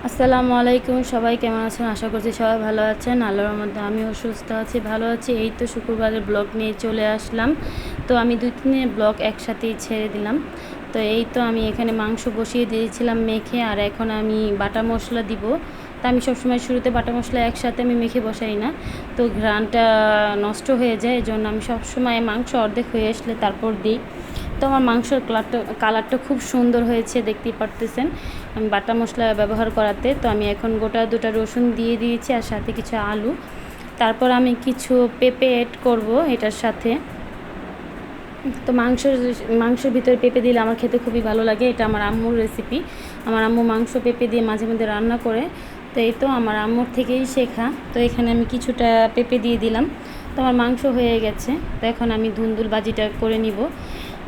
আসসালামু আলাইকুম, সবাই কেমন আছেন? আশা করছি সবাই ভালো আছেন। আল্লাহর মধ্যে আমিও সুস্থ আছি, ভালো আছি। এই তো শুক্রবারের ব্লগ নিয়ে চলে আসলাম। তো আমি 2-3 দিনের ব্লগ একসাথেই ছেড়ে দিলাম। তো এই তো আমি এখানে মাংস বসিয়ে দিয়েছিলাম মেখে, আর এখন আমি বাটা মশলা দিব। তো আমি সবসময় শুরুতে বাটা মশলা একসাথে আমি মেখে বসাই না, তো ঘ্রাণটা নষ্ট হয়ে যায়। এই জন্য আমি সবসময় মাংস অর্ধেক হয়ে আসলে তারপর দিই। তো আমার মাংসের কালারটা খুব সুন্দর হয়েছে, দেখতেই পারতেছেন আমি বাটা মশলা ব্যবহার করাতে। তো আমি এখন গোটা 2টা রসুন দিয়ে দিয়েছি, আর সাথে কিছু আলু। তারপর আমি কিছু পেঁপে অ্যাড করব এটার সাথে। তো মাংসের ভিতরে পেঁপে দিলে আমার খেতে খুবই ভালো লাগে। এটা আমার আম্মুর রেসিপি। আমার আম্মু মাংস পেঁপে দিয়ে মাঝে মধ্যে রান্না করে। তো এই তো আমার আম্মুর থেকেই শেখা। তো এখানে আমি কিছুটা পেঁপে দিয়ে দিলাম। তো আমার মাংস হয়ে গেছে। তো এখন আমি ধুন্দুল বাজিটা করে নিব।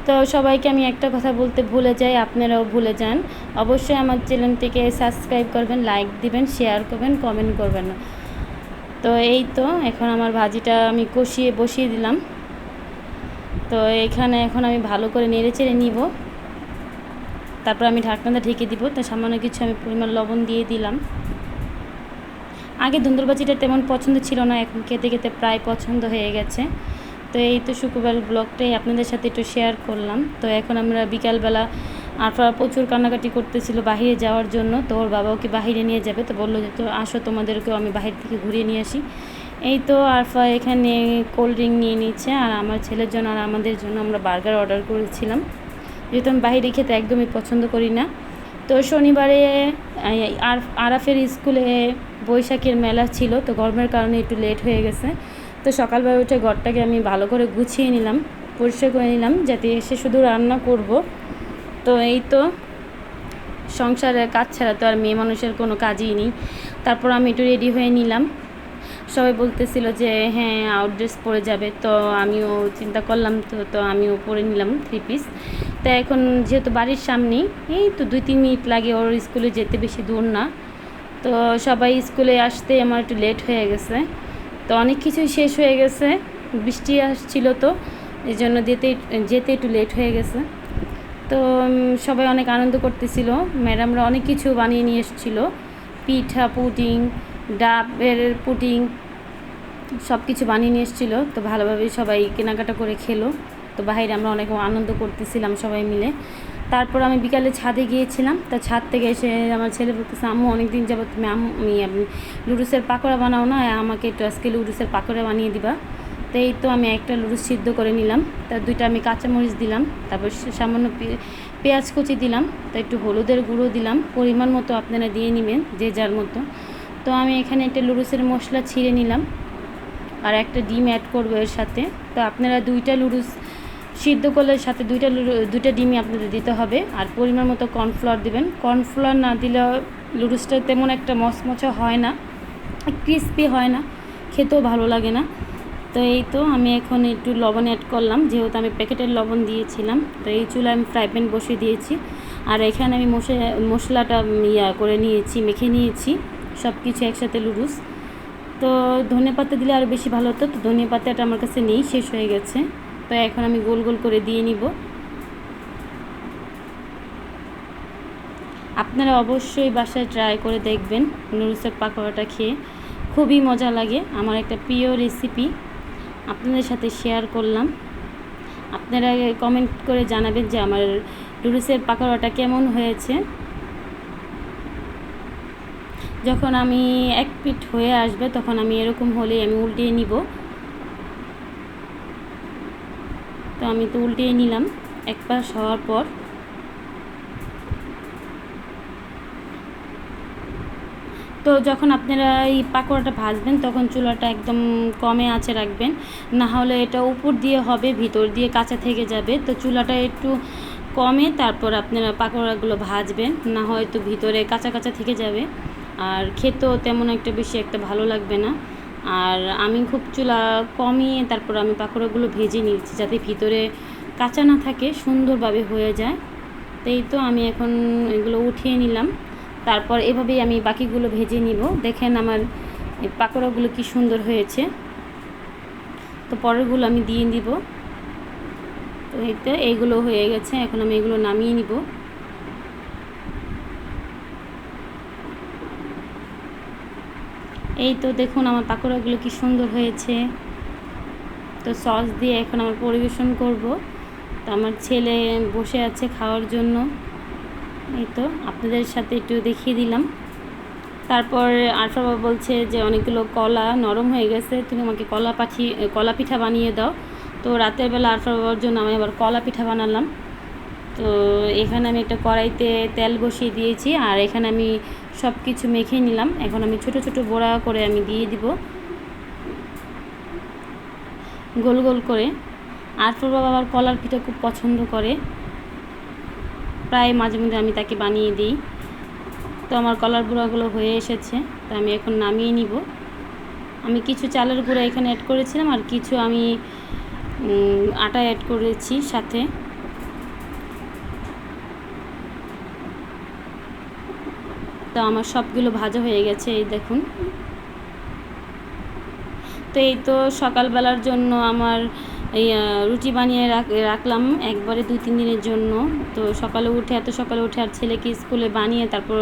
তো সবাইকে আমি একটা কথা বলতে ভুলে যাই, আপনারাও ভুলে যান। অবশ্যই আমার চ্যানেলটিকে সাবস্ক্রাইব করবেন, লাইক দিবেন, শেয়ার করবেন, কমেন্ট করবেন। তো এই তো এখন আমার ভাজিটা আমি কষিয়ে বসিয়ে দিলাম। তো এখানে এখন আমি ভালো করে নেড়ে চেড়ে নিব। তারপর আমি ঢাকনাটা ঢেকে দিব। তো সামান্য কিছু আমি পরিমাণ লবণ দিয়ে দিলাম। আগে ধুন্দুল ভাজিটা তেমন পছন্দ ছিল না, এখন খেতে খেতে প্রায় পছন্দ হয়ে গেছে। তো এই তো শুক্রবার ব্লগটাই আপনাদের সাথে একটু শেয়ার করলাম। তো এখন আমরা বিকালবেলা আরফা প্রচুর কান্নাকাটি করতেছিল বাহিরে যাওয়ার জন্য। তো ওর বাবা ওকে বাহিরে নিয়ে যাবে, তো বললো যে তো আসো, তোমাদেরকেও আমি বাহির থেকে ঘুরিয়ে নিয়ে আসি। এই তো আরফা এখানে কোল্ড ড্রিঙ্ক নিয়ে নিচ্ছে, আর আমার ছেলের জন্য আর আমাদের জন্য আমরা বার্গার অর্ডার করেছিলাম, যেহেতু আমি বাহিরে খেতে একদমই পছন্দ করি না। তো শনিবারে আরাফের স্কুলে বৈশাখের মেলা ছিল, তো গরমের কারণে একটু লেট হয়ে গেছে। তো সকালবেলা উঠে ঘরটাকে আমি ভালো করে গুছিয়ে নিলাম, পরিষ্কার করে নিলাম, যাতে এসে শুধু রান্না করব। তো এই তো সংসারের কাজ ছাড়া তো আর মেয়ে মানুষের কোনো কাজই নেই। তারপর আমি একটু রেডি হয়ে নিলাম। সবাই বলতেছিল যে হ্যাঁ আউটড্রেস পরে যাবে, তো আমিও চিন্তা করলাম, তো আমিও পরে নিলাম 3 পিস। তো এখন যেহেতু বাড়ির সামনেই, এই তো 2-3 মিনিট লাগে ওর স্কুলে যেতে, বেশি দূর না। তো সবাই স্কুলে আসতে আমার একটু লেট হয়ে গেছে। তো অনেক কিছুই শেষ হয়ে গেছে, বৃষ্টি আসছিল, তো এই জন্য যেতে একটু লেট হয়ে গেছে। তো সবাই অনেক আনন্দ করতেছিল। ম্যাডামরা অনেক কিছু বানিয়ে নিয়ে এসেছিলো, পিঠা, পুডিং, ডাবের পুডিং, সব কিছু বানিয়ে নিয়ে এসেছিলো। তো ভালোভাবেই সবাই কেনাকাটা করে খেলো। তো বাইরে আমরা অনেক আনন্দ করতেছিলাম সবাই মিলে। তারপর আমি বিকালে ছাদে গিয়েছিলাম। তা ছাদ থেকে এসে আমার ছেলে বলতেছে, আম্মু অনেক দিন যাবত তুমি লুডুসের পাকোড়া বানাও না, আমাকে একটু আজকে লুডুসের পাকোড়া বানিয়ে দিবা। তো এই তো আমি একটা লুডুস সিদ্ধ করে নিলাম, তার 2টা আমি কাঁচামরিচ দিলাম, তারপর সামান্য পেঁয়াজ কুচি দিলাম, তো একটু হলুদের গুঁড়ো দিলাম, পরিমাণ মতো আপনারা দিয়ে নেবেন যে যার মতো। তো আমি এখানে একটা লুডুসের মশলা ছিঁড়ে নিলাম, আর একটা ডিম অ্যাড করবো এর সাথে। তো আপনারা 2টা লুডুস সিদ্ধ করলে সাথে 2টা ডিমই আপনাদের দিতে হবে, আর পরিমাণ মতো কর্নফ্লাওয়ার দেবেন। কর্নফ্লাওয়ার না দিলে লুডুসটা তেমন একটা মচমচে হয় না, ক্রিস্পি হয় না, খেতেও ভালো লাগে না। তো এই তো আমি এখন একটু লবণ অ্যাড করলাম, যেহেতু আমি প্যাকেটের লবণ দিয়েছিলাম। তো এই চুলায় আমি ফ্রাই প্যান বসিয়ে দিয়েছি, আর এখানে আমি মশলাটা করে নিয়েছি, মেখে নিয়েছি সব কিছু একসাথে লুডুস। তো ধনেপাতা দিলে আরও বেশি ভালো হতো, তো ধনেপাতাটা আমার কাছে নেই, শেষ হয়ে গেছে। তো এখন আমি গোল গোল করে দিয়ে নিব। আপনারা অবশ্যই বাসায় ট্রাই করে দেখবেন নুডলসের পাকোড়াটা খেয়ে, খুবই মজা লাগে। আমার একটা প্রিয় রেসিপি আপনাদের সাথে শেয়ার করলাম। আপনারা কমেন্ট করে জানাবেন যে আমার নুডলসের পাকোড়াটা কেমন হয়েছে। যখন আমি 1 পিঠ হয়ে আসবে, তখন আমি এরকম হলেই আমি উল্টিয়ে নিব। তো আমি তো উল্টিয়ে নিলাম 1 পাশ হওয়ার পর। তো যখন আপনারা এই পাকোড়াটা ভাজবেন, তখন চুলাটা একদম কমে আঁচে রাখবেন, না হলে এটা উপর দিয়ে হবে, ভিতর দিয়ে কাঁচা থেকে যাবে। তো চুলাটা একটু কমে তারপর আপনারা পাকোড়াগুলো ভাজবেন, না হয়তো ভিতরে কাঁচা কাঁচা থেকে যাবে, আর খেতেও তেমন একটা বেশি একটা ভালো লাগবে না। আর আমি খুব চুলা কমিয়ে তারপর আমি পাকোড়াগুলো ভেজে নিয়েছি, যাতে ভিতরে কাঁচা না থাকে, সুন্দরভাবে হয়ে যায়। তো এই তো আমি এখন এগুলো উঠিয়ে নিলাম। তারপর এভাবেই আমি বাকিগুলো ভেজে নিব। দেখেন আমার পাকোড়াগুলো কি সুন্দর হয়েছে। তো পরেরগুলো আমি দিয়ে দিব। তো এইগুলো হয়ে গেছে, এখন আমি এগুলো নামিয়ে নিব। এই তো দেখুন আমার পাকোড়াগুলো কি সুন্দর হয়েছে। তো সস দিয়ে এখন আমার পরিবেশন করব। তো আমার ছেলে বসে আছে খাওয়ার জন্য। এই তো আপনাদের সাথে একটু দেখিয়ে দিলাম। তারপর আরফা বাবা বলছে যে অনেকগুলো কলা নরম হয়ে গেছে, তুমি আমাকে কলা পিঠা বানিয়ে দাও। তো রাতের বেলা আরফা বাবার জন্য আমি আবার কলা পিঠা বানালাম। তো এখানে আমি একটা কড়াইতে তেল বসিয়ে দিয়েছি, আর এখানে আমি সব কিছু মেখে নিলাম। এখন আমি ছোট ছোট বড়া করে আমি দিয়ে দিব গোল গোল করে। আরফা বাবা আবার কলার পিঠা খুব পছন্দ করে, প্রায় মাঝে মধ্যে আমি তাকে বানিয়ে দিই। তো আমার কলার গুঁড়াগুলো হয়ে এসেছে, তো আমি এখন নামিয়ে নিব। আমি কিছু চালের গুঁড়া এখানে অ্যাড করেছিলাম, আর কিছু আমি আটা অ্যাড করেছি সাথে। তো আমার সবগুলো ভাজা হয়ে গেছে, এই দেখুন। তো এই তো সকালবেলার জন্য আমার এই রুটি বানিয়ে রাখলাম একবারে 2-3 দিনের জন্য। তো এত সকালে উঠে আর ছেলেকে স্কুলে বানিয়ে তারপর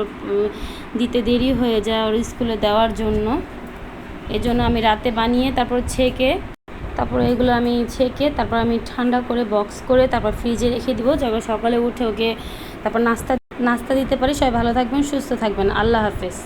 দিতে দেরি হয়ে যায় ওর স্কুলে দেওয়ার জন্য। এজন্য আমি রাতে বানিয়ে তারপর এগুলো আমি ছেঁকে তারপর আমি ঠান্ডা করে বক্স করে তারপর ফ্রিজে রেখে দিব, যাতে সকালে উঠে ওকে তারপর নাস্তা দিতে পারি। সবাই ভালো থাকবেন, সুস্থ থাকবেন। আল্লাহ হাফেজ।